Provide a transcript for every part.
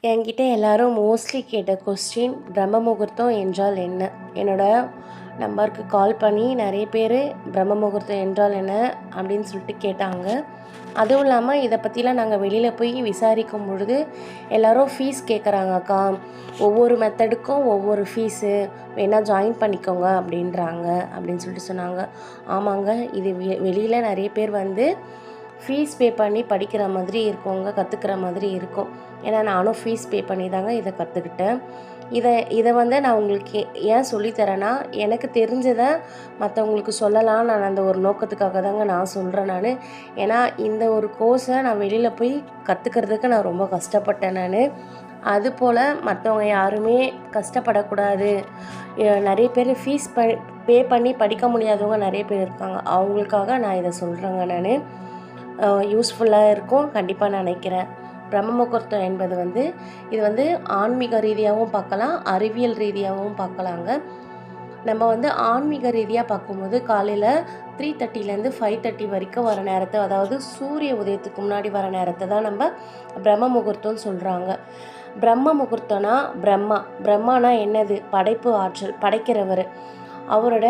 என்கிட்ட எல்லாரும் மோஸ்ட்லி கேட்ட கொஸ்டின் பிரம்ம முகூர்த்தம் என்றால் என்ன? என்னோடய நம்பருக்கு கால் பண்ணி நிறைய பேர் பிரம்ம முகூர்த்தம் என்றால் என்ன அப்படின்னு சொல்லிட்டு கேட்டாங்க. அதுவும் இல்லாமல் இதை பற்றிலாம் நாங்கள் வெளியில் போய் விசாரிக்கும் பொழுது எல்லோரும் ஃபீஸ் கேட்குறாங்க. அக்கா, ஒவ்வொரு மெத்தடுக்கும் ஒவ்வொரு ஃபீஸு வேணால் ஜாயின் பண்ணிக்கோங்க அப்படின்றாங்க அப்படின்னு சொல்லிட்டு சொன்னாங்க. ஆமாங்க, இது வெளியில் நிறைய பேர் வந்து ஃபீஸ் பே பண்ணி படிக்கிற மாதிரி இருக்கவங்க, கற்றுக்கிற மாதிரி இருக்கும். ஏன்னா நானும் ஃபீஸ் பே பண்ணி தாங்க இதை கற்றுக்கிட்டேன். இதை வந்து நான் உங்களுக்கு ஏன் சொல்லித்தரேன்னா, எனக்கு தெரிஞ்சதை மற்றவங்களுக்கு சொல்லலாம் நான் அந்த ஒரு நோக்கத்துக்காக தாங்க நான் சொல்கிறேன் நான். ஏன்னா இந்த ஒரு கோர்ஸை நான் வெளியில் போய் கற்றுக்கிறதுக்கு நான் ரொம்ப கஷ்டப்பட்டேன் நான். அதுபோல் மற்றவங்க யாருமே கஷ்டப்படக்கூடாது. நிறைய பேர் ஃபீஸ் பே பண்ணி படிக்க முடியாதவங்க நிறைய பேர் இருக்காங்க. அவங்களுக்காக நான் இதை சொல்கிறேங்க நான். யூஸ்ஃபுல்லாக இருக்கும் கண்டிப்பாக நான் நினைக்கிறேன். பிரம்ம முகூர்த்தம் என்பது வந்து இது வந்து ஆன்மீக ரீதியாகவும் பார்க்கலாம், அறிவியல் ரீதியாகவும் பார்க்கலாங்க. நம்ம வந்து ஆன்மீக ரீதியாக பார்க்கும்போது காலையில் 3:30லேருந்து 5:30 வரைக்கும் வர நேரத்தை, அதாவது சூரிய உதயத்துக்கு முன்னாடி வர நேரத்தை தான் நம்ம பிரம்ம முகூர்த்தம்னு சொல்கிறாங்க. பிரம்ம முகூர்த்தம்னா பிரம்மானா என்னது? படைப்பு ஆற்றல், படைக்கிறவர். அவரோட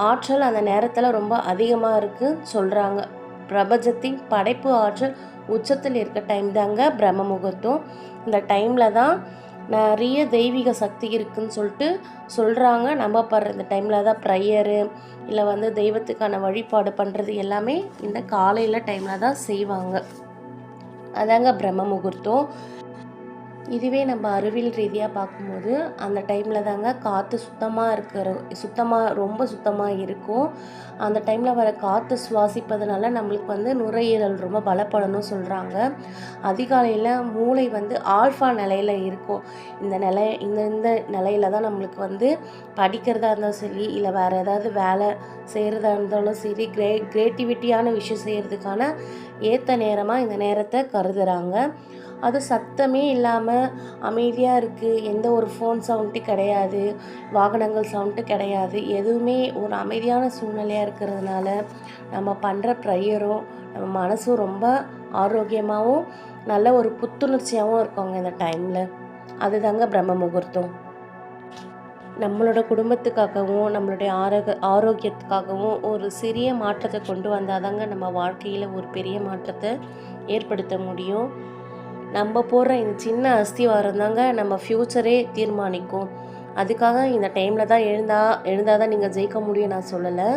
ஆற்றல் அந்த நேரத்தில் ரொம்ப அதிகமாக இருக்குன்னு சொல்கிறாங்க. பிரபஞ்சத்தின் படைப்பு ஆற்றல் உச்சத்தில் இருக்க டைம் தாங்க பிரம்ம முகூர்த்தம். இந்த டைமில் தான் நிறைய தெய்வீக சக்தி இருக்குதுன்னு சொல்லிட்டு சொல்கிறாங்க. நம்பப்படுற இந்த டைமில் தான் ப்ரேயரு இல்லை வந்து தெய்வத்துக்கான வழிபாடு பண்ணுறது எல்லாமே இந்த காலையில் டைமில் தான் செய்வாங்க. அதாங்க பிரம்ம முகூர்த்தம். இதுவே நம்ம அறிவியல் ரீதியாக பார்க்கும்போது அந்த டைமில் தாங்க காற்று ரொம்ப சுத்தமாக இருக்கும். அந்த டைமில் வர காற்று சுவாசிப்பதனால நம்மளுக்கு வந்து நுரையீரல் ரொம்ப பலப்படணும்னு சொல்கிறாங்க. அதிகாலையில் மூளை வந்து ஆல்ஃபா நிலையில் இருக்கும். இந்த நிலையில் தான் நம்மளுக்கு வந்து படிக்கிறதா இருந்தாலும் சரி, இல்லை வேறு ஏதாவது வேலை செய்கிறதா இருந்தாலும் சரி, கிரியேட்டிவிட்டியான விஷயம் செய்கிறதுக்கான ஏற்ற நேரமாக இந்த நேரத்தை கருதுகிறாங்க. அது சத்தமே இல்லாமல் அமைதியாக இருக்குது. எந்த ஒரு ஃபோன் சவுண்ட்டு கிடையாது, வாகனங்கள் சவுண்ட்டு கிடையாது. எதுவுமே ஒரு அமைதியான சூழ்நிலையாக இருக்கிறதுனால நம்ம பண்ணுற ப்ரேயரும் நம்ம மனசும் ரொம்ப ஆரோக்கியமாகவும் நல்ல ஒரு புத்துணர்ச்சியாகவும் இருக்கோங்க இந்த டைமில். அதுதாங்க பிரம்ம முகூர்த்தம். நம்மளோட குடும்பத்துக்காகவும் நம்மளுடைய ஆரோக்கியத்துக்காகவும் ஒரு சிறிய மாற்றத்தை கொண்டு வந்தால் தாங்க நம்ம வாழ்க்கையில் ஒரு பெரிய மாற்றத்தை ஏற்படுத்த முடியும். நம்ம போடுற இந்த சின்ன அஸ்திவாரம் தாங்க நம்ம ஃப்யூச்சரே தீர்மானிக்கும். அதுக்காக இந்த டைமில் தான் எழுந்தால் தான் நீங்கள் ஜெயிக்க முடியும் நான் சொல்லலை.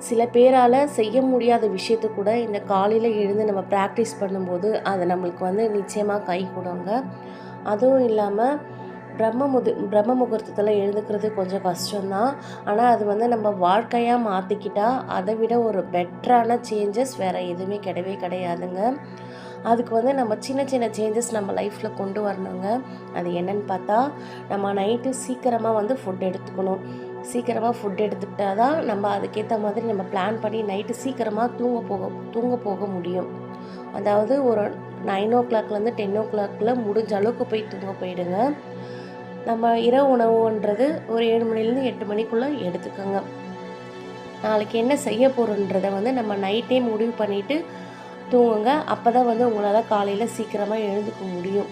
சில பேரால் செய்ய முடியாத விஷயத்தை கூட இந்த காலையில் எழுந்து நம்ம ப்ராக்டிஸ் பண்ணும்போது அது நம்மளுக்கு வந்து நிச்சயமாக கை கொடுங்க. அதுவும் இல்லாமல் பிரம்ம முகூர்த்தத்தில் எழுந்துக்கிறது கொஞ்சம் கஷ்டம்தான். ஆனால் அது வந்து நம்ம வாழ்க்கையாக மாற்றிக்கிட்டால் அதை விட ஒரு பெட்டரான சேஞ்சஸ் வேறு எதுவுமே கிடையாதுங்க. அதுக்கு வந்து நம்ம சின்ன சின்ன சேஞ்சஸ் நம்ம லைஃப்பில் கொண்டு வரணுங்க. அது என்னன்னு பார்த்தா, நம்ம நைட்டு சீக்கிரமாக வந்து ஃபுட் எடுத்துக்கணும். சீக்கிரமாக ஃபுட் எடுத்துக்கிட்டால் தான் நம்ம அதுக்கேற்ற மாதிரி நம்ம பிளான் பண்ணி நைட்டு சீக்கிரமாக தூங்க போக முடியும். அதாவது ஒரு 9 o'clockலேருந்து 10 o'clock முடிஞ்ச அளவுக்கு போய் தூங்க போயிடுங்க. நம்ம இரவு உணவுன்றது ஒரு 7 மணிலேருந்து 8 மணிக்குள்ளே எடுத்துக்கோங்க. நாளைக்கு என்ன செய்ய போகிறோன்றதை வந்து நம்ம நைட்டே முடிவு பண்ணிவிட்டு தூங்குங்க. அப்போ தான் வந்து உங்களால் காலையில் சீக்கிரமாக எழுந்துக்க முடியும்.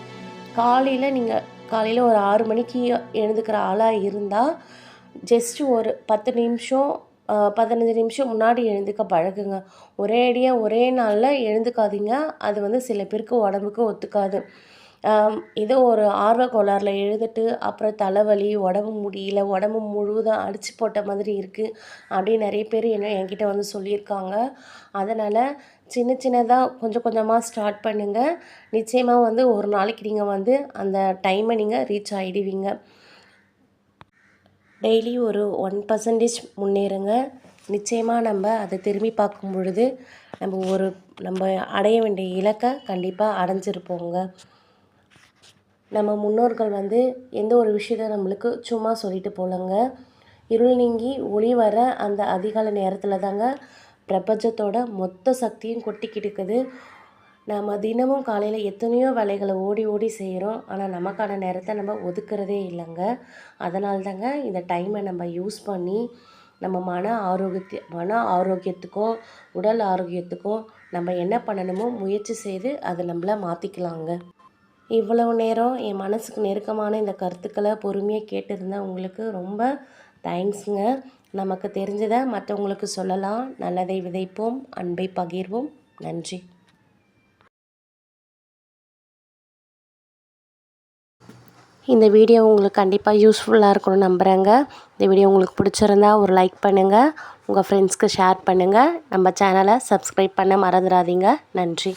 காலையில் ஒரு 6 மணிக்கு எழுந்துக்கிற ஆளாக இருந்தால் ஜஸ்ட்டு ஒரு 10 நிமிஷம் 15 நிமிஷம் முன்னாடி எழுந்துக்க பழகுங்க. ஒரே அடியாக ஒரே நாளில் எழுந்துக்காதீங்க. அது வந்து சில பேருக்கு உடம்புக்கு ஒத்துக்காது. ஏதோ ஒரு ஆர்வ கோளாறில் எழுந்துட்டு அப்புறம் தலைவலி, உடம்பு முடியல, உடம்பு முழுவதும் அடித்து போட்ட மாதிரி இருக்குது அப்படின்னு நிறைய பேர் என்கிட்ட வந்து சொல்லியிருக்காங்க. அதனால் சின்னதாக கொஞ்சம் கொஞ்சமாக ஸ்டார்ட் பண்ணுங்கள். நிச்சயமாக வந்து ஒரு நாளைக்கு நீங்கள் வந்து அந்த டைமை நீங்கள் ரீச் ஆகிடுவீங்க. டெய்லி ஒரு 1% முன்னேறுங்க. நிச்சயமாக நம்ம அதை திரும்பி பார்க்கும் பொழுது நம்ம அடைய வேண்டிய இலக்கை கண்டிப்பாக அடைஞ்சிருப்போங்க. நம்ம முன்னோர்கள் வந்து எந்த ஒரு விஷயத்தை நம்மளுக்கு சும்மா சொல்லிட்டு போகலங்க. இருள் நீங்கி ஒளி வர அந்த அதிகாலை நேரத்தில் தாங்க பிரபஞ்சத்தோட மொத்த சக்தியும் கொட்டிக்கிட்டு இருக்குது. நம்ம தினமும் காலையில் எத்தனையோ வேலைகளை ஓடி ஓடி செய்கிறோம். ஆனால் நமக்கான நேரத்தை நம்ம ஒதுக்குறதே இல்லைங்க. அதனால தாங்க இந்த டைமை நம்ம யூஸ் பண்ணி நம்ம மன ஆரோக்கியத்துக்கோ உடல் ஆரோக்கியத்துக்கோ நம்ம என்ன பண்ணணுமோ முயற்சி செய்து அதை நம்மளை மாற்றிக்கலாங்க. இவ்வளவு நேரம் என் மனசுக்கு நெருக்கமான இந்த கருத்துக்களை பொறுமையாக கேட்டிருந்த உங்களுக்கு ரொம்ப தேங்க்ஸுங்க. நமக்கு தெரிஞ்சதை மற்றவங்களுக்கு சொல்லலாம். நல்லதை விதைப்போம், அன்பை பகிர்வோம். நன்றி. இந்த வீடியோ உங்களுக்கு கண்டிப்பாக யூஸ்ஃபுல்லாக இருக்கணும்னு நம்புகிறேங்க. இந்த வீடியோ உங்களுக்கு பிடிச்சிருந்தா ஒரு லைக் பண்ணுங்கள், உங்கள் ஃப்ரெண்ட்ஸ்க்கு ஷேர் பண்ணுங்கள். நம்ம சேனலை சப்ஸ்கிரைப் பண்ண மறந்துடாதீங்க. நன்றி.